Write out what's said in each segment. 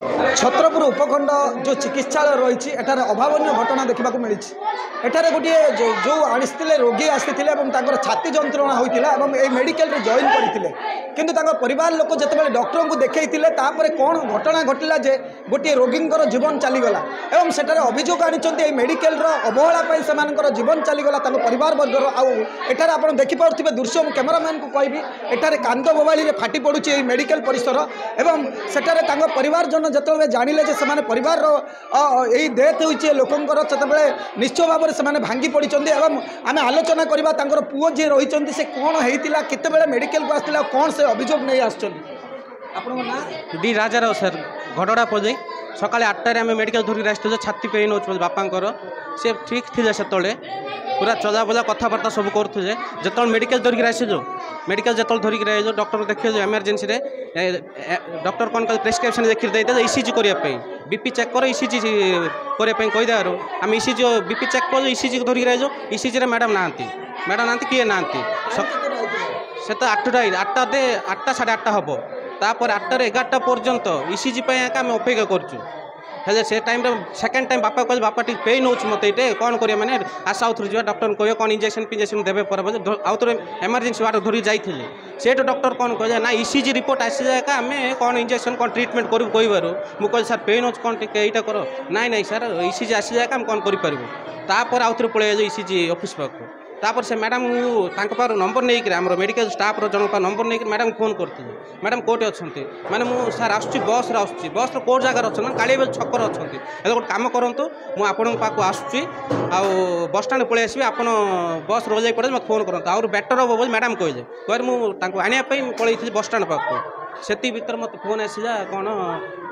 छत्रपुर उपखंड जो चिकित्सालय रही एठार अभावन घटना देखा मिली एठार गोटे जो आनीते रोगी आसीते छाती जंत्रणा होता है मेडिकल जॉइन करते किंतु परिवार लोक जिते डॉक्टर को देखते कौन घटना घटला जे गोटे रोगी जीवन चलीगला और सेठार अभियोग आनी मेडिकल अवहेला से जीवन चलीगला परिवार वर्गर आठार आप देखिपे दृश्य मु कैमरामैन को कहबी एठार कांद बोबाली फाटी पड़ुची मेडिकल परिसर एवं सेठार परिवार जन जो जानिले जे से परिवार यही डेथ होती लोकंर से निश्चय भाव में भांगी पड़ी आम आलोचना करवा पुओ जी रही से कौन होता केते मेडिकल को आसला कौन से अभियोग नहीं आसना डी राजाराव सर घटड़ा पजे सका 8टार आम मेडिकल धरिक आसते छाती पेन हो बापांकर से ठीक थे से पूरा चला बोला कथबार्ता सब करुए जो मेडिकल धरिक आसो मेडिकल जो धरिक डॉक्टर देखिए एमरजेंसी डॉक्टर कौन प्रेस्क्रिप्शन देखिए देते ईसीजी करने बीपी चेक कर ईसीजी करने कहीदेव आम ईसीजी बीपी चेक कर ईसीजी धरिक ईसीजी मैडम ना किए ना से तो 8टा 8:30 हम तापर 8टार 11टा पर्यंत ईसीजी आम अपेक्षा करूँ हेले से टाइम सेकेंड टाइम बापा कह बापा ठीक पेन हो मत ये कौन करें मैंने आशा आउथर जा डॉक्टर कहे कौन इंजेक्शन फिंजेक्शन देवे पर आउथर एमरजेंसी वार्ड धरी जाइए से डॉक्टर कौन कहे ना ईसीजी रिपोर्ट आसी जाए आम कौन इंजेक्शन कौन ट्रिटमेंट करूँ कहबार मुझे सर पेन हो कौन यहाँ कर नाई सर ईसीजी आसी जाए आम कौन कर आउथर पलि ईसीजी ऑफिस पाक तापर से मैडम पार नंबर नहीं कि आम मेडिकल स्टाफ जन नंबर नहीं मैडम फोन करते मैडम कौटे अच्छा मैंने मुझे सार आसुच्ची बस बस कौ जगार अच्छा कालीबेल छकर अच्छा गोटे कम करूँ मुझे पाक आसूँ बस स्टाण पलि आसबि आप बस रोजाई पड़े मत फोन करूँ आउर बेटर हम बोली मैडम कहले कहे मुझे आने पलि बस स्टाण पाक से भर मत फोन आसा कौन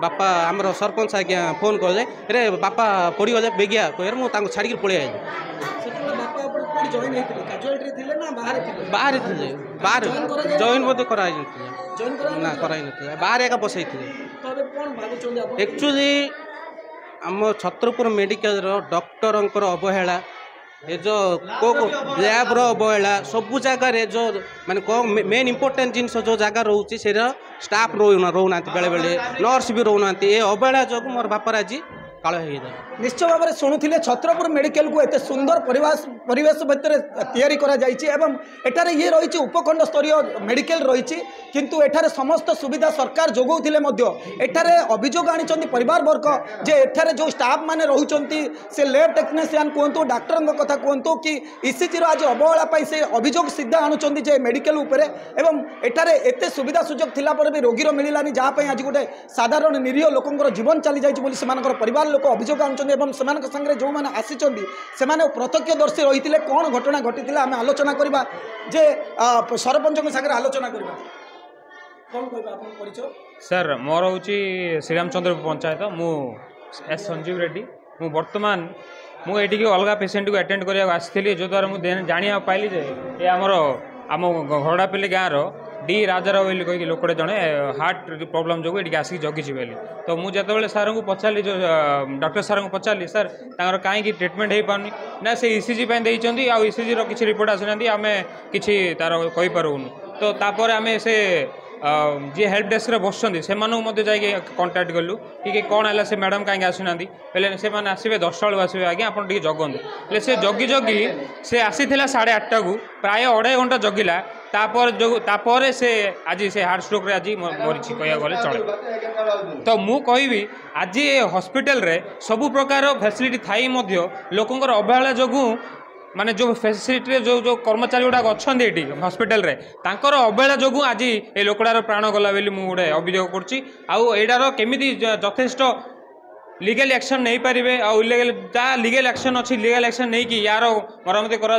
बापा आमर सरपंच आज्ञा फोन कले रे बापा पड़गले बेगिया कहे मुझे छाड़ी पलि आइली बाहर थे बाहर जॉइन बोधे कराई ना कराई बाहर एका बसई एक्चुअली आम छत्रपुर मेडिकल डॉक्टर अवहेला ये जो लैब्र अवहेला सबू जगार जो माने मेन इंपोर्टेंट जिनस जो जगह रोचे से स्टाफ रोना बेले बेले नर्स भी रोना ये अवहेला जो मोर बापर आज काल निश्चय भाव में शुणुले छत्रपुर मेडिकल को एत सुंदर परिवेश भितर एठार ये रही उपखंड स्तरीय मेडिकल रही किंतु एठार समस्त सुविधा सरकार जोगाउथिले एठार अभियोग आनी परिवार वर्ग जे एठार जो स्टाफ माने रहुचंती से लैब टेक्नीशियन कहतु डाक्टर कथा कहतु कि ईसीजी आज अवहेला से अभियोग सीधा आणुचंती जे मेडिकल उपरे एवं एठार एते सुविधा सुजोग थिला पर भी रोगीर मिलानी जहाँ आज गोटे साधारण निरीह लोकंर जीवन चली जाइए सेमानकर परिवार लोक अभियोग आनुचंती संगे जो मैंने आसी से प्रत्यक्षदर्शी रही कौन घटना घटी आम आलोचना करवा जे सरपंच सागर आलोचना करवा कौन परिचय सर मोर हूँ श्रीरामचंद्र पंचायत मु एस संजीव रेड्डी मु वर्तमान मुझे अलग पेसेंट को अटेंड करने आसी जो द्वारा मुझे जाना पाइली ये आमर आम घरडापल्ली गाँव डी राजाराव कही लोकटे जड़े हार्ट प्रॉब्लम जो ये आसिक जगिची बोली तो मुझे जो सार को पचारि जो डॉक्टर सार को पचारि सर तार कहीं ट्रिटमेंट हो पानी ना से ईसीजी देती आउ ईसीजी किसी रिपोर्ट आसना आम कि तार कहीपरूनु तो तापर आम से जी हेल्प डेस्क बस से कंटाक्ट कलु कि कौन है से मैडम कहीं आसुना पहले से आसवे 10टा बेलू आसवे आज्ञा आप जगंतु से जगी जगी से आसी 8:30 को प्राय 2.5 घंटा जगिला तापर से आज से हार्ट स्ट्रोक आज मरी कह गले चले तो मु कहि आज हॉस्पिटल रे सबु प्रकार फैसिलिटी थाई लोकंर अवहेला जोगु माने जो फैसिलिटी जो जो कर्मचारी गुड़ाक अच्छा ये हॉस्पिटल रे तांकर अवहेला जोगु आज ये लोकटार प्राण गला बोली मुझे अभियोग करुँचार केमी यथेष्ट लीगल एक्शन नहीं पारे आइलीगल जहाँ लीगल एक्शन अच्छी लीगल एक्शन नहीं कि यार मरामती करा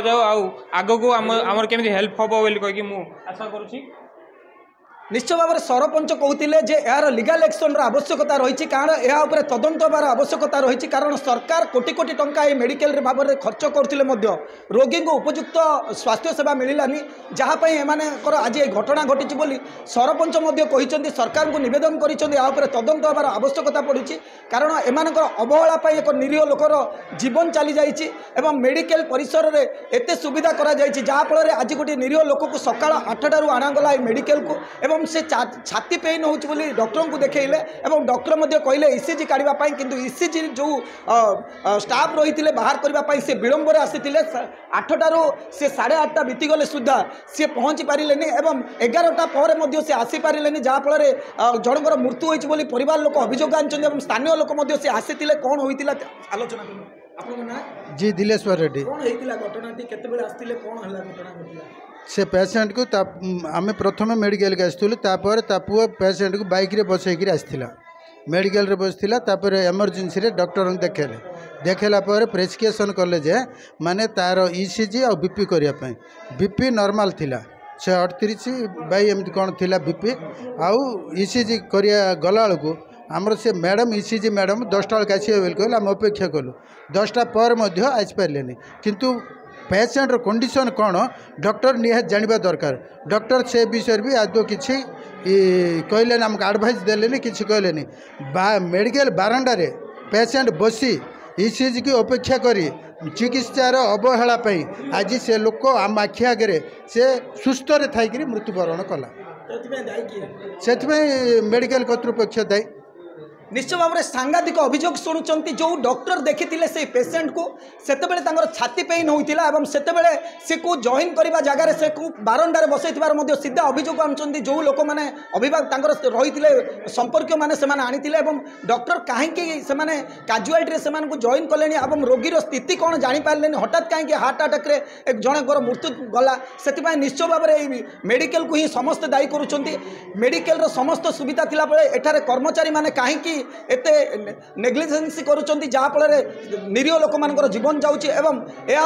आग को आमर केमी हेल्प हम बोली कहीकि आशा करुँची निश्चय भाव में सरपंच कहते जे यार लीगल एक्शन आवश्यकता रही कारण यह तदंत होबार आवश्यकता रही कारण सरकार कोटी कोटी टंका ये मेडिकल भाव में खर्च करते रोगी को उपयुक्त स्वास्थ्य सेवा मिलानी जहाँपाई एमानकर आज ये घटना घटी बोली सरपंच कहते सरकार को नवेदन कर तदंत होबार आवश्यकता पड़ी कारण एमानकर अवहेला एक निरीह लोकर जीवन चली जाइए मेडिकल परिसर में एत सुविधा करा जहाँफल आज गोटे निरीह लोक को सकाल 8टारू आणागला मेडिकल को एवं से छाती पेन हो डॉक्टर को देखले और डॉक्टर कहले ईसीजी काढ़ापी किंतु ईसीजी जो स्टाफ रही बाहर करने से विलंबर आसी 8टारू सी 8:30 बीतीगले सुधा सी पहुँची पारे एवं 11टा पर से आसीपारे जहाँफल जनकर मृत्यु होती परिवार लोक अभियोग आनी स्थानीय लोक से आसी कौन होता आलोचना आपना जी दिलेश्वर रेड्डी कौन होता घटना केतबेले आसते कौन है घटना घटला से पेसेंट को आम प्रथम मेडिकल के आसलु तापर ता पुआ पेसेंट को बाइक रे बसैक आसला मेडिकल रे बसला तापर इमरजेंसी रे डॉक्टर देखेले देखेला पर प्रेस्क्रिप्शन कले जे माने तार ईसीजी और बीपी करने बीपी नॉर्मल थिला 138/एमती कौन थिला बीपी आउ ईसीजी करिया गला को आमर से मैडम ईसीजी मैडम 10टा बेल आसवे बोल कहले आम अपेक्षा कलु 10टा पर आसपारे किंतु पेसेंट कंडीशन कौन डॉक्टर निहात जानवा दरकार डॉक्टर से विषय भी आदौ किसी कहले आमको आडभाइस देले कि कहले मेडिकल बारंडार पेसेंट बसी ईसीजी की अपेक्षा करी चिकित्सार अवहेला आज से लोक आम आखि आगे से सुस्थ थी मृत्युवरण कला से मेडिकल कर्तृपक्ष दायी निश्चय भाव में सांघातिक अभियोग शुणुंट जो डॉक्टर देखी से पेसेंट को सेतेबेले छाती पेन होता और सेतेबेले से को जॉइन करने जगार से बारंडार बसई सीधा अभियोग आनुंट जो लोक मैंने अभिभावक रही संपर्क मैंने आनी डॉक्टर कहीं काजुआलिटी से जॉइन कले रोगीर स्थिति कौन जापारे हठात कहीं हार्ट अटैक एक जनकर मृत्यु गला से निश्चय भाव में मेडिकल को ही समस्ते दायी करुँच मेडिकल समस्त सुविधा थिला बेले एठारे कर्मचारी माने कहीं एते नेग्लिजेंसी करुँच जहाँफल निरीह लोक मान जीवन जाऊँगी एवं या